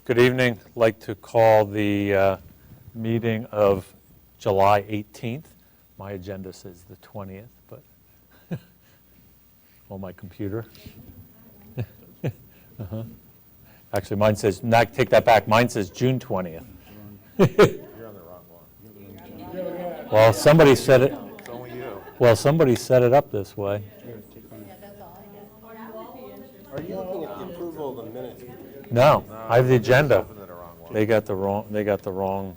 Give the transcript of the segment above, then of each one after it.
Good evening. I'd like to call the meeting of July 18th. My agenda says the 20th, but on my computer. Actually, mine says, take that back, mine says June 20th. You're on the wrong one. Well, somebody set it, It's only you. well, somebody set it up this way. Are you looking at the approval of the minutes? No, I have the agenda. Open to the wrong one. They got the wrong.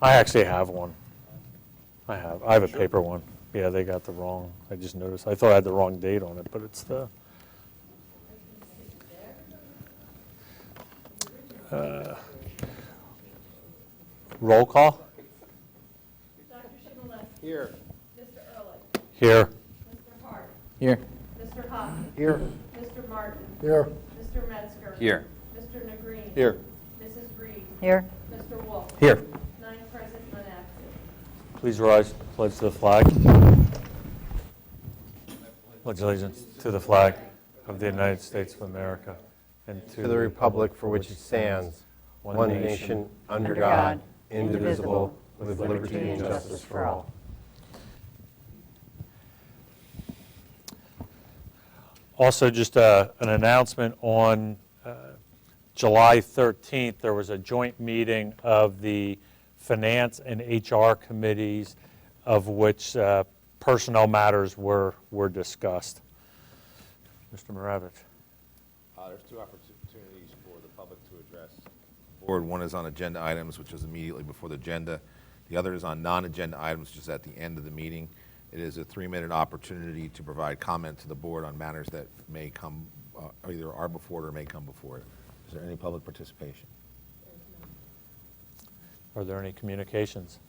I actually have one. I have a paper one. Yeah, they got the wrong. I just noticed. I thought I had the wrong date on it, but it's the. Roll call. Dr. Shimolevsky. Here. Mr. Ehrlich. Here. Mr. Hart. Here. Mr. Hoppe. Here. Mr. Martin. Here. Mr. Metzger. Here. Mr. Negreen. Here. Mrs. Reed. Here. Mr. Wolf. Here. 9 present, 1 absent. Please rise. Pledge to the flag. Pledge allegiance to the flag of the United States of America and To the republic for which it stands, one nation, under God, indivisible, with liberty and justice for all. Also, just an announcement on July 13th, there was a joint meeting of the Finance and HR committees, of which personnel matters were discussed. Mr. Maravich. There's two opportunities for the public to address the board. One is on agenda items, which is immediately before the agenda. The other is on non-agenda items, which is at the end of the meeting. It is a 3-minute opportunity to provide comment to the board on matters that may come, either are before it or may come before it. Is there any public participation? Are there any communications?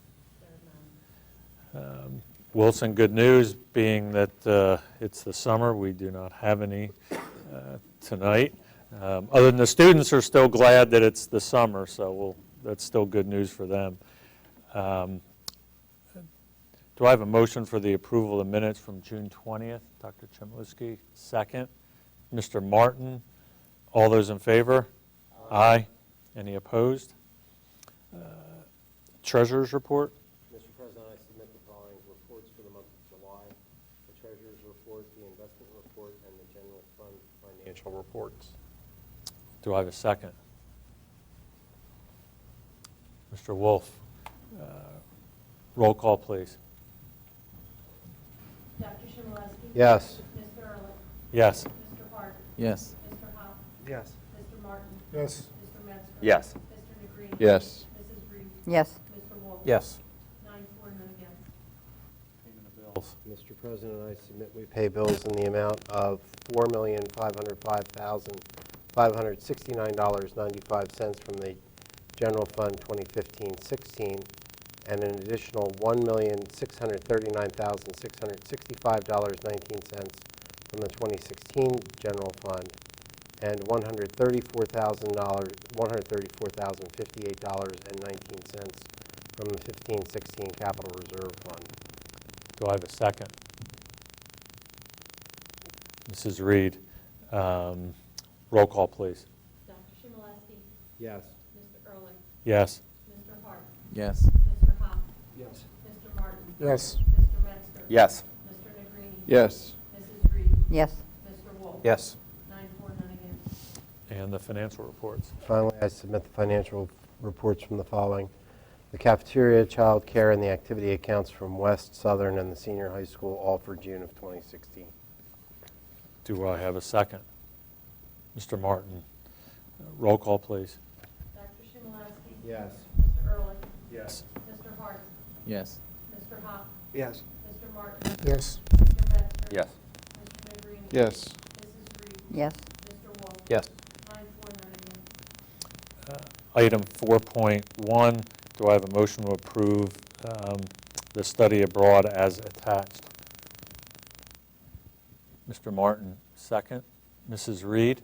Wilson, good news, being that it's the summer, we do not have any tonight. Other than the students are still glad that it's the summer, so that's still good news for them. Do I have a motion for the approval of the minutes from June 20th? Dr. Chmielewski, second. Mr. Martin, all those in favor? Aye. Any opposed? Treasurer's report? Mr. President, I submit the following reports for the month of July: the Treasurer's report, the investment report, and the general fund financial reports. Do I have a second? Mr. Wolf, roll call, please. Dr. Shimolevsky. Yes. Mr. Ehrlich. Yes. Mr. Hart. Yes. Mr. Hoppe. Yes. Mr. Martin. Yes. Mr. Metzger. Yes. Mr. Negreen. Yes. Mrs. Reed. Yes. Mr. Wolf. Yes. 9 for, none against. Payment of bills. Mr. President, I submit we pay bills in the amount of $4,505,569.95 from the General Fund 2015-16, and an additional $1,639,665.19 from the 2016 General Fund, and $134,058.19 from the 15-16 Capital Reserve Fund. Do I have a second? Mrs. Reed, roll call, please. Dr. Shimolevsky. Yes. Mr. Ehrlich. Yes. Mr. Hart. Yes. Mr. Hoppe. Yes. Mr. Martin. Yes. Mr. Metzger. Yes. Mr. Negreen. Yes. Mrs. Reed. Yes. Mr. Wolf. Yes. 9 for, none against. And the financial reports. Finally, I submit the financial reports from the following: the cafeteria, child care, and the activity accounts from West, Southern, and the senior high school, all for June of 2016. Do I have a second? Mr. Martin, roll call, please. Dr. Shimolevsky. Yes. Mr. Ehrlich. Yes. Mr. Hart. Yes. Mr. Hoppe. Yes. Mr. Martin. Yes. Mr. Metzger. Yes. Mr. Negreen. Yes. Mrs. Reed. Yes. Mr. Wolf. Yes. 9 for, none against. Item 4.1, do I have a motion to approve the study abroad as attached? Mr. Martin, second. Mrs. Reed?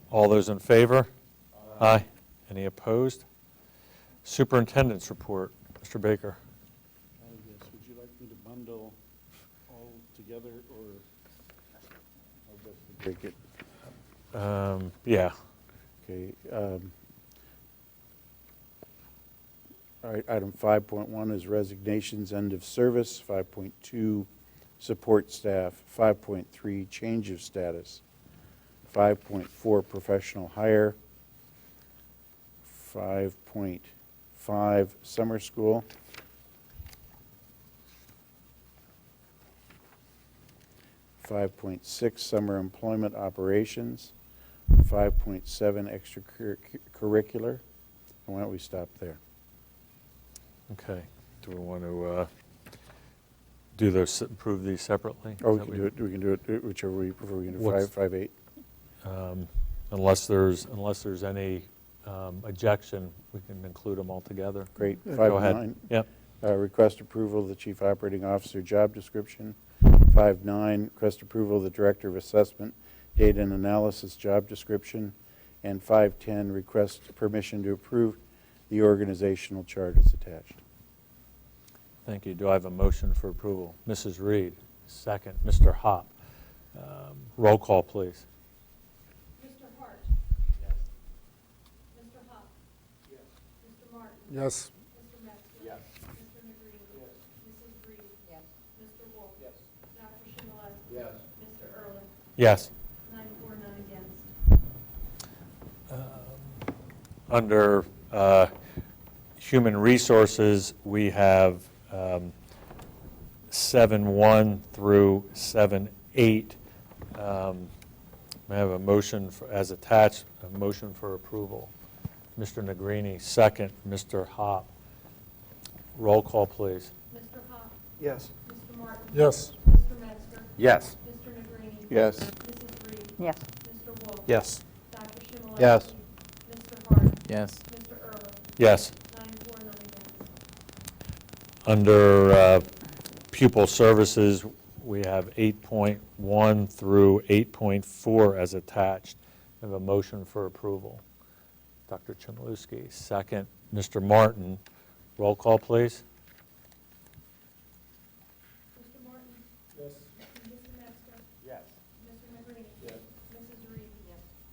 All those in favor? Aye. Any opposed? Superintendent's report. Mr. Baker. Yes, would you like me to bundle all together, or how best to break it? Yeah. Okay. All right, item 5.1 is resignations, end of service. 5.2, support staff. 5.3, change of status. 5.4, professional hire. 5.5, summer school. 5.6, summer employment operations. 5.7, extracurricular. Why don't we stop there? Okay. Do we want to do those, approve these separately? Or Is we that can do it whichever we prefer. We can do What's- 5.8. Unless there's any objection, we can include them all together. Great. Go ahead. 5.9. Yep. Request approval of the chief operating officer job description. 5.9, request approval of the director of assessment data and analysis job description. And 5.10, request permission to approve the organizational chart as attached. Thank you. Do I have a motion for approval? Mrs. Reed, second. Mr. Hop. Roll call, please. Mr. Hart. Mr. Hop. Mr. Martin. Yes. Mr. Metzger. Mr. Negrini. Mrs. Reed. Mr. Wolf. Dr. Schindler. Mr. Ehrlich. Yes. 9-4, none against. Under Human Resources, we have 7.1 through 7.8. May I have a motion as attached, a motion for approval? Mr. Negrini, second. Mr. Hop. Roll call, please. Mr. Hop. Yes. Mr. Martin. Yes. Mr. Metzger. Yes. Mr. Negrini. Yes. Mrs. Reed. Yes. Mr. Wolf. Yes. Dr. Schindler. Yes. Mr. Hart. Yes. Mr. Ehrlich. Yes. 9-4, none against. Under Pupil Services, we have 8.1 through 8.4 as attached. I have a motion for approval. Dr. Chmielewski, second. Mr. Martin, roll call, please. Mr. Martin. Yes. Mr. Metzger. Yes. Mr. Negrini. Mrs. Reed.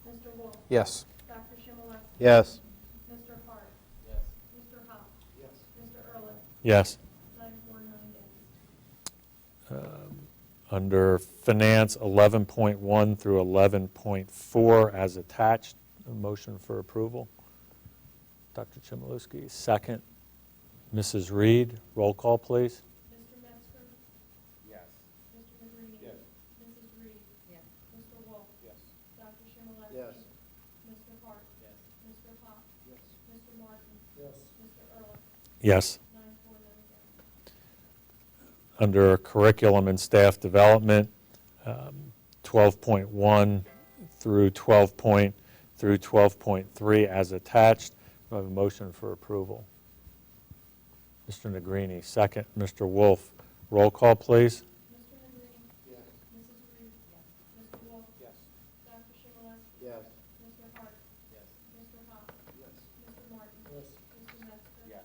Mr. Wolf. Yes. Dr. Schindler. Yes. Mr. Hart. Mr. Hop. Mr. Ehrlich. Yes. 9-4, none against. Under Finance, 11.1 through 11.4 as attached. A motion for approval. Dr. Chmielewski, second. Mrs. Reed, roll call, please. Mr. Metzger. Yes. Mr. Negrini. Mrs. Reed. Mr. Wolf. Dr. Schindler. Yes. Mr. Hart. Mr. Hop. Mr. Martin. Mr. Ehrlich. Yes. 9-4, none against. Under Curriculum and Staff Development, 12.1 through 12.3 as attached. Do I have a motion for approval? Mr. Negrini, second. Mr. Wolf, roll call, please. Mr. Negrini. Mrs. Reed. Mr. Wolf. Dr. Schindler. Yes. Mr. Hart. Mr. Hop. Mr. Martin. Mr. Metzger.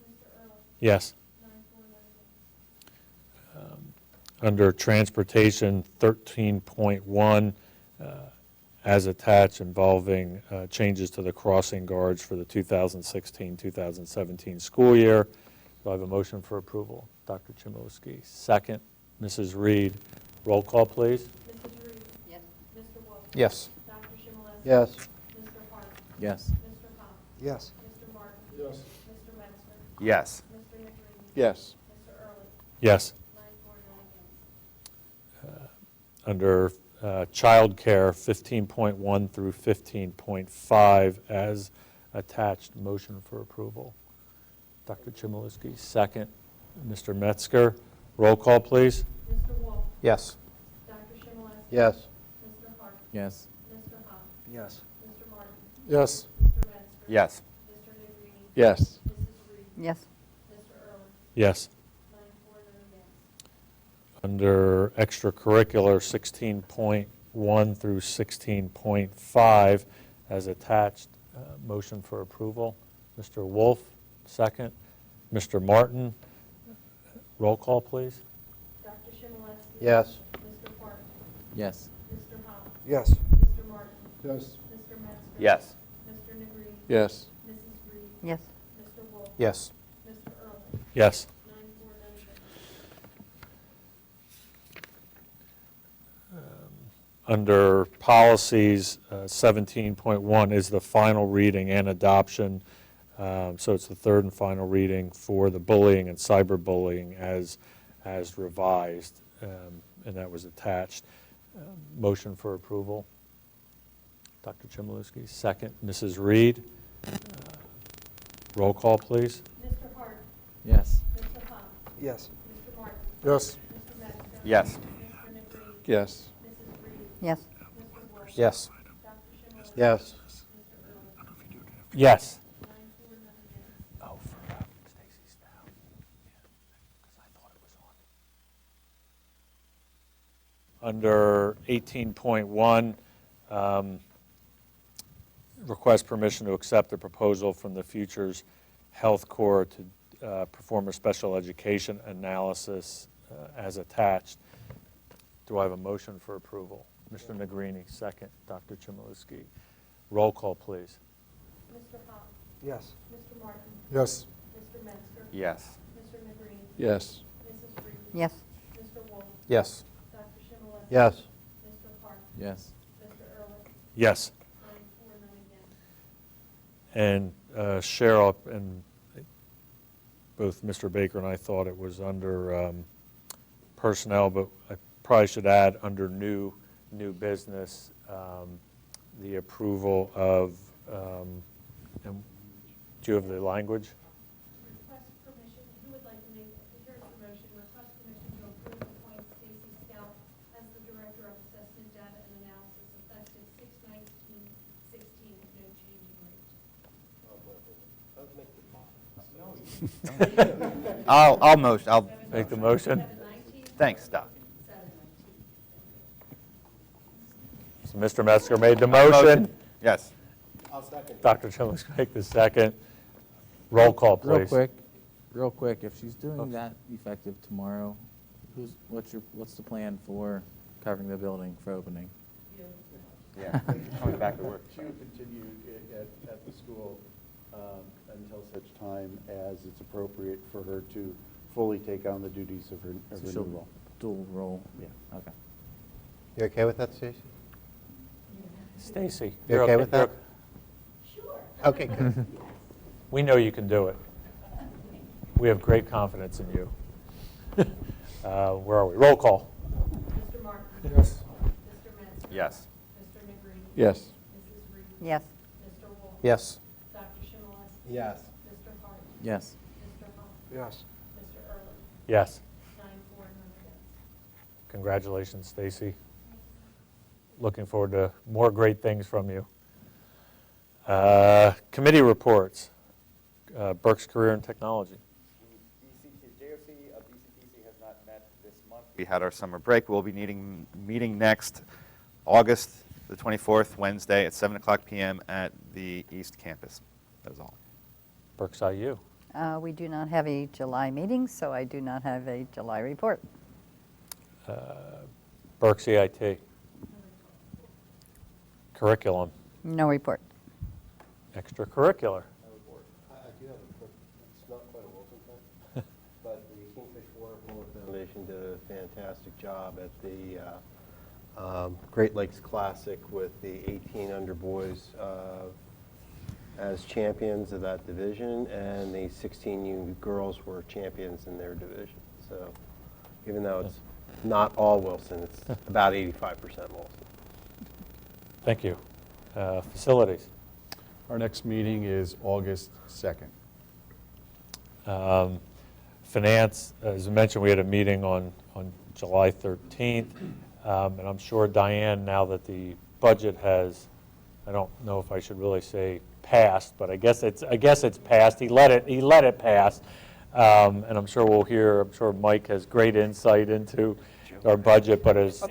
Mr. Ehrlich. Yes. 9-4, none against. Under Transportation, 13.1 as attached, involving changes to the crossing guards for the 2016-2017 school year. Do I have a motion for approval? Dr. Chmielewski, second. Mrs. Reed, roll call, please. Mrs. Reed. Yes. Mr. Wolf. Yes. Dr. Schindler. Yes. Mr. Hart. Yes. Mr. Hop. Yes. Mr. Martin. Yes. Mr. Metzger. Yes. Mr. Negrini. Yes. Mr. Ehrlich. Yes. 9-4, none against. Under Child Care, 15.1 through 15.5 as attached. Motion for approval. Dr. Chmielewski, second. Mr. Metzger, roll call, please. Mr. Wolf. Yes. Dr. Schindler. Yes. Mr. Hart. Yes. Mr. Hop. Yes. Mr. Martin. Yes. Mr. Metzger. Yes. Mr. Negrini. Yes. Mrs. Reed. Yes. Mr. Ehrlich. Yes. 9-4, none against. Under extracurricular, 16.1 through 16.5 as attached. Motion for approval. Mr. Wolf, second. Mr. Martin, roll call, please. Dr. Schindler. Yes. Mr. Hart. Yes. Mr. Hop. Yes. Mr. Martin? Yes. Mr. Metzger? Yes. Mr. Negrini? Yes. Mrs. Reed? Yes. Mr. Wolf? Yes. Mr. Ehrlich? Yes. 9-4, none against. Under policies, 17.1 is the final reading and adoption. So it's the third and final reading for the bullying and cyberbullying as revised, and that was attached. Motion for approval. Dr. Chmielewski, second. Mrs. Reed. Roll call, please. Mr. Hart? Yes. Mr. Pop? Yes. Mr. Martin? Yes. Mr. Metzger? Yes. Mr. Negrini? Yes. Mrs. Reed? Yes. Mr. Wolf? Yes. Dr. Schindler? Yes. Mr. Ehrlich? Yes. 9-4, none against. Oh, for Stacy's now. Because I thought it was on. Under 18.1, request permission to accept the proposal from the Futures Health Corps to perform a special education analysis as attached. Do I have a motion for approval? Mr. Negrini, second. Dr. Chmielewski. Roll call, please. Mr. Pop? Yes. Mr. Martin? Yes. Mr. Metzger? Yes. Mr. Negrini? Yes. Mrs. Reed? Yes. Mr. Wolf? Yes. Dr. Schindler? Yes. Mr. Hart? Yes. Mr. Ehrlich? Yes. 9-4, none against. And Cheryl, and both Mr. Baker and I thought it was under personnel, but I probably should add under new business, the approval of, and do you have the language? Request permission, who would like to make, here's the motion, request permission to approve and appoint Stacy Stout as the Director of Assessment Data and Analysis effective 6/19/16 with no change in rate. I'll motion. I'll Make the motion. 7/19, thanks, Doc. 7/19. So Mr. Metzger made the motion. Yes. Dr. Chmielewski make the second. Roll call, please. Real quick, if she's doing that effective tomorrow, what's the plan for covering the building for opening? Yeah. Coming back to work. She will continue at the school until such time as it's appropriate for her to fully take on the duties of her So new she'll role. dual role? Yeah. Okay. You okay with that, Stacy? Stacy. You okay with that? Sure. Okay, good. We know you can do it. We have great confidence in you. Where are we? Roll call. Mr. Martin? Yes. Mr. Metzger? Yes. Mr. Negrini? Yes. Mrs. Reed? Yes. Mr. Wolf? Yes. Dr. Schindler? Yes. Mr. Hart? Yes. Mr. Pop? Yes. Mr. Ehrlich? Yes. 9-4, none against. Congratulations, Stacy. Looking forward to more great things from you. Committee reports. Berks Career and Technology. The JOC of BCTC has not met this month. We had our summer break. We'll be meeting next August the 24th, Wednesday at 7 o'clock p.m. at the East Campus. That is all. Berks IU. We do not have a July meeting, so I do not have a July report. Berks EIT. Curriculum. No report. Extracurricular. I do have a quick, it's not quite a Wilson thing, but the Kingfish Waterfall Foundation did a fantastic job at the Great Lakes Classic with the 18 under boys as champions of that division, and the 16U girls were champions in their division. So even though it's not all Wilson, it's about 85% Wilson. Thank you. Facilities. Our next meeting is August 2nd. Finance, as I mentioned, we had a meeting on July 13th, and I'm sure Diane, now that the budget has, I don't know if I should really say passed, but I guess it's passed. He let it pass, and I'm sure we'll hear. I'm sure Mike has great insight into our budget, but as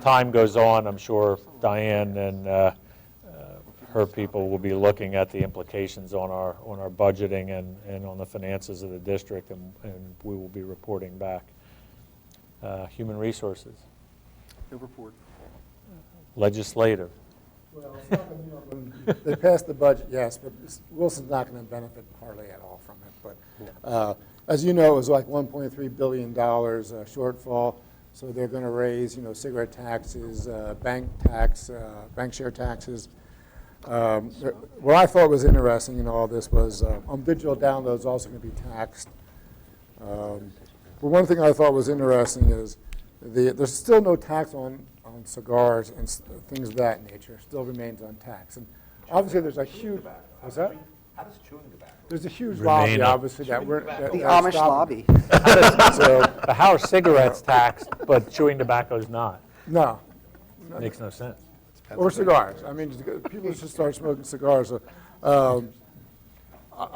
time goes on, I'm sure Diane and her people will be looking at the implications on our budgeting and on the finances of the district, and we will be reporting back. Human resources. No report. Legislative. Well, it's not gonna, when they passed the budget, yes, but Wilson's not going to benefit hardly at all from it. But as you know, it was like $1.3 billion shortfall, so they're going to raise, cigarette taxes, bank tax, bank share taxes. What I thought was interesting in all this was digital downloads also going to be taxed. But one thing I thought was interesting is there's still no tax on cigars and things of that nature. Still remains untaxed. And obviously, there's a huge. What's that? How does chewing tobacco? There's a huge Remain lobby, up. obviously, that we're. That, The that's Amish stopping. lobby. So, How are cigarettes taxed, but chewing tobacco is not? no. Makes no sense. Or cigars. I mean, people should start smoking cigars. I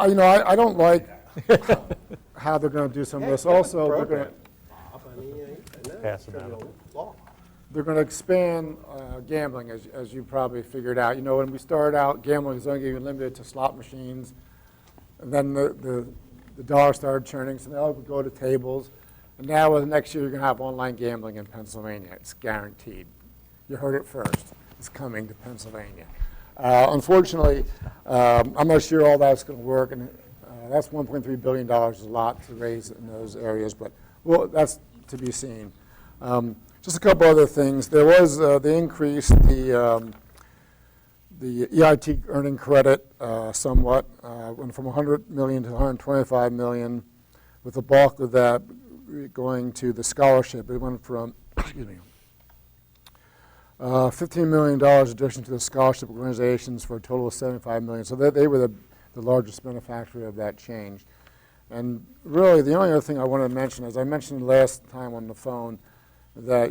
don't like how they're going to do some of this. Also, Pass it out. they're going to expand gambling, as you probably figured out. When we started out, gambling was only limited to slot machines. And then the dollar started churning, so now we go to tables. And now, next year, you're going to have online gambling in Pennsylvania. It's guaranteed. You heard it first. It's coming to Pennsylvania. Unfortunately, I'm not sure all that's going to work, and that's $1.3 billion is a lot to raise in those areas, but that's to be seen. Just a couple other things. There was the increase, the EIT earning credit somewhat, went from $100 million to $125 million, with the bulk of that going to the scholarship. It went from, $15 million addition to the scholarship organizations for a total of $75 million. So they were the largest benefactor of that change. And really, the only other thing I wanted to mention, as I mentioned last time on the phone, that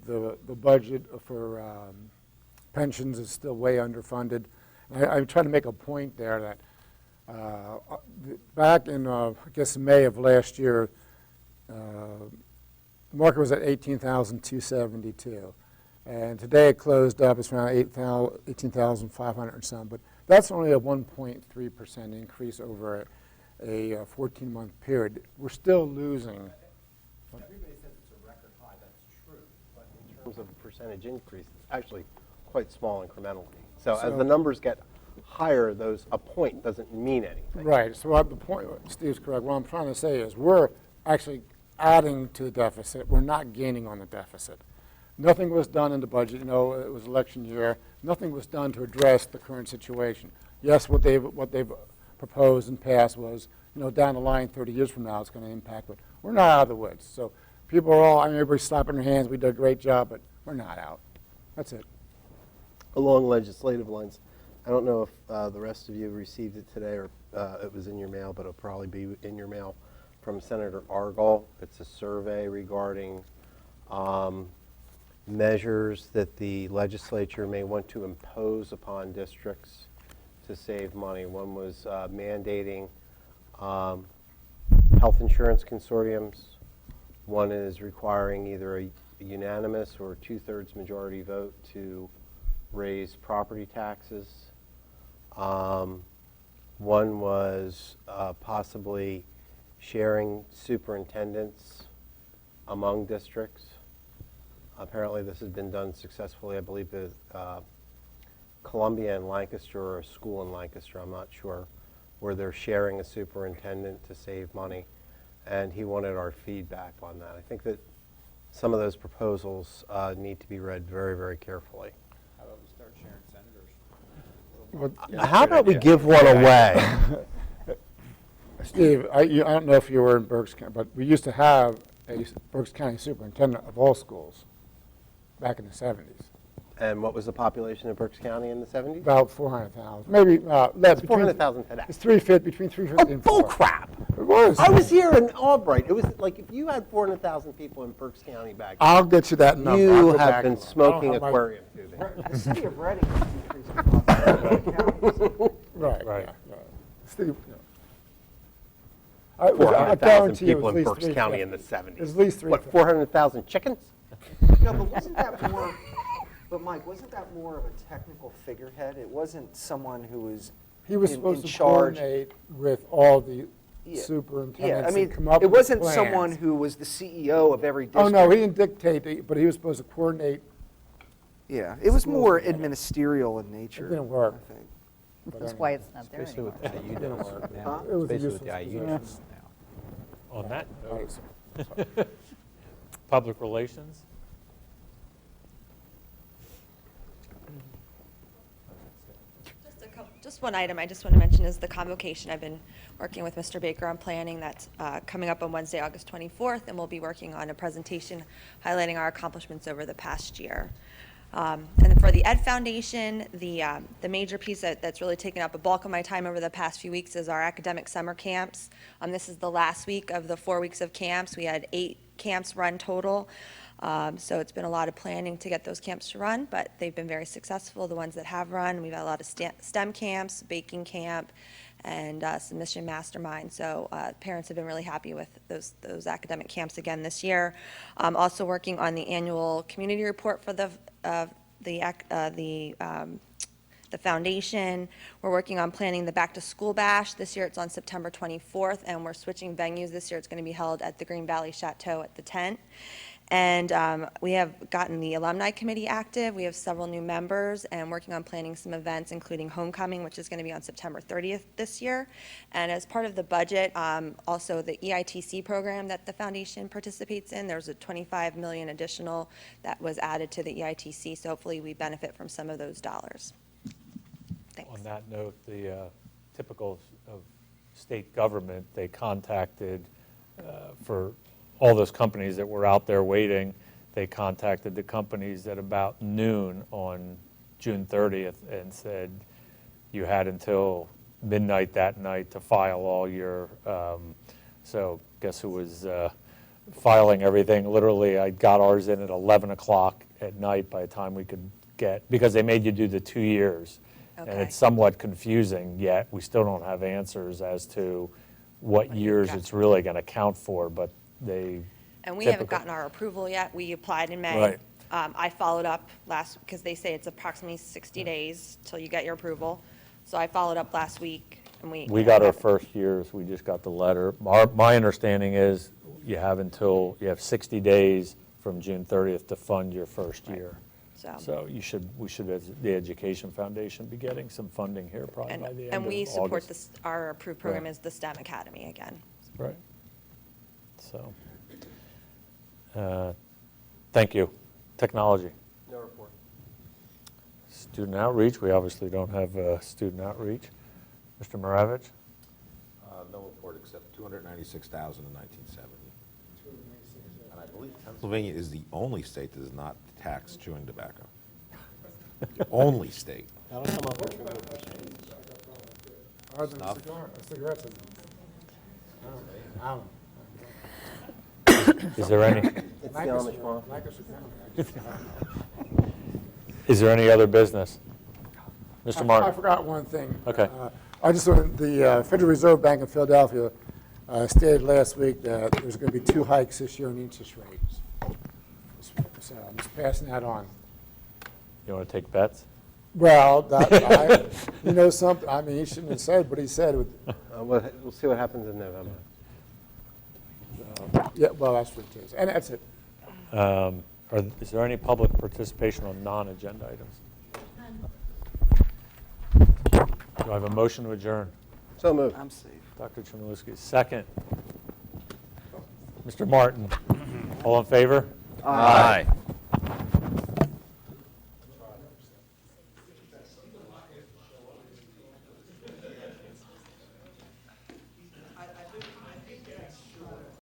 the budget for pensions is still way underfunded. And I try to make a point there that back in, I guess, May of last year, the market was at 18,272. And today it closed up, it's around 18,500 or some. But that's only a 1.3% increase over a 14-month period. We're still losing. Everybody says it's a record high. That's true. But in terms of percentage increase, it's actually quite small incrementally. So as the numbers get higher, a point doesn't mean anything. Right. So the point, Steve's correct. What I'm trying to say is we're actually adding to the deficit. We're not gaining on the deficit. Nothing was done in the budget. It was election year. Nothing was done to address the current situation. Yes, what they've proposed and passed was, down the line, 30 years from now, it's going to impact. But we're not out of the woods. So people are everybody's slapping their hands. We did a great job, but we're not out. That's it. Along legislative lines, I don't know if the rest of you received it today or it was in your mail, but it'll probably be in your mail from Senator Argall. It's a survey regarding measures that the legislature may want to impose upon districts to save money. One was mandating health insurance consortiums. One is requiring either a unanimous or two-thirds majority vote to raise property taxes. One was possibly sharing superintendents among districts. Apparently this has been done successfully. I believe that Columbia and Lancaster, or a school in Lancaster, I'm not sure, where they're sharing a superintendent to save money. And he wanted our feedback on that. I think that some of those proposals need to be read very, very carefully. How about we start sharing senators? How about we give one away? Steve, I don't know if you were in Berks County, but we used to have a Berks County superintendent of all schools back in the 70s. And what was the population of Berks County in the 70s? About 400,000, maybe less. It's 400,000 today. It's 350, between 350 and Bull 400. crap! It was. I was here in Albright. It was like if you had 400,000 people in Berks County back then, I'll get you that number. I'll you go have back been and look. I don't smoking have my- aquarium tubing. The city of Reading has increased the population. Right, Right. yeah. Steve, I 400,000 guarantee you people it was in at Berks least County in the 350. 70s. It's at least What, 350. 400,000 chickens? No, but wasn't that more, but Mike, wasn't that more of a technical figurehead? It wasn't someone who was He was in supposed to charge. coordinate with all the Yeah. superintendents Yeah, I mean, and come up it with wasn't plans. someone who was the CEO of every Oh, district. no, he didn't dictate, but he was supposed to coordinate Yeah, it was more administerial in nature. It didn't work. I think. That's why it's not there Especially anymore. with the IU difference now. It was a Especially with the useless IU position. difference now. On that note, public relations? Just one item I just want to mention is the convocation. I've been working with Mr. Baker on planning. That's coming up on Wednesday, August 24th, and we'll be working on a presentation highlighting our accomplishments over the past year. And then for the Ed Foundation, the major piece that's really taken up a bulk of my time over the past few weeks is our academic summer camps. This is the last week of the 4 weeks of camps. We had 8 camps run total. So it's been a lot of planning to get those camps to run, but they've been very successful, the ones that have run. We've had a lot of STEM camps, baking camp, and some mission mastermind. So parents have been really happy with those academic camps again this year. Also working on the annual community report for the foundation. We're working on planning the back to school bash. This year it's on September 24th, and we're switching venues. This year it's going to be held at the Green Valley Chateau at the tent. And we have gotten the alumni committee active. We have several new members and working on planning some events, including homecoming, which is going to be on September 30th this year. And as part of the budget, also the EITC program that the foundation participates in, there's a $25 million additional that was added to the EITC. So hopefully we benefit from some of those dollars. Thanks. On that note, the typical of state government, they contacted for all those companies that were out there waiting, they contacted the companies at about noon on June 30th and said you had until midnight that night to file all your, so guess who was filing everything? Literally, I got ours in at 11 o'clock at night by the time we could get, because they made you do the 2 years. And Okay. it's somewhat confusing, yet we still don't have answers as to what years Gotcha. it's really going to count for, but they. And we haven't typical- gotten our approval yet. We applied in May. Right. I followed up last, because they say it's approximately 60 days till you get your approval. So I followed up last week, and We got our first years, we just got the letter. My understanding is you have 60 days from June 30th to fund your first year. So we should, as the Education Foundation, be getting some funding here probably by the end of August. And we support this, our approved program Right. is the STEM Academy again. Right. So, thank you. Technology. No report. Student outreach, we obviously don't have student outreach. Mr. Maravich? No report except $296,000 in 1970. And I believe Pennsylvania is the only state that does not tax chewing tobacco. The only state. That'll come up with trivial questions. Ours is Snuff. cigarettes. I don't know. Is there any, It's the Amish mom. is there any other business? Mr. Martin? I forgot one thing. Okay. I just wanted, the Federal Reserve Bank of Philadelphia stated last week that there's going to be 2 hikes this year in interest rates. So I'm just passing that on. You want to take bets? Well, you know something, I mean, he shouldn't have said what he said. We'll see what happens in November. Yeah, well, that's what it is. And that's it. Is there any public participation on non-agenda items? Do I have a motion to adjourn? So moved. I'm safe. Dr. Chmielewski, second. Mr. Martin, all in favor? Aye.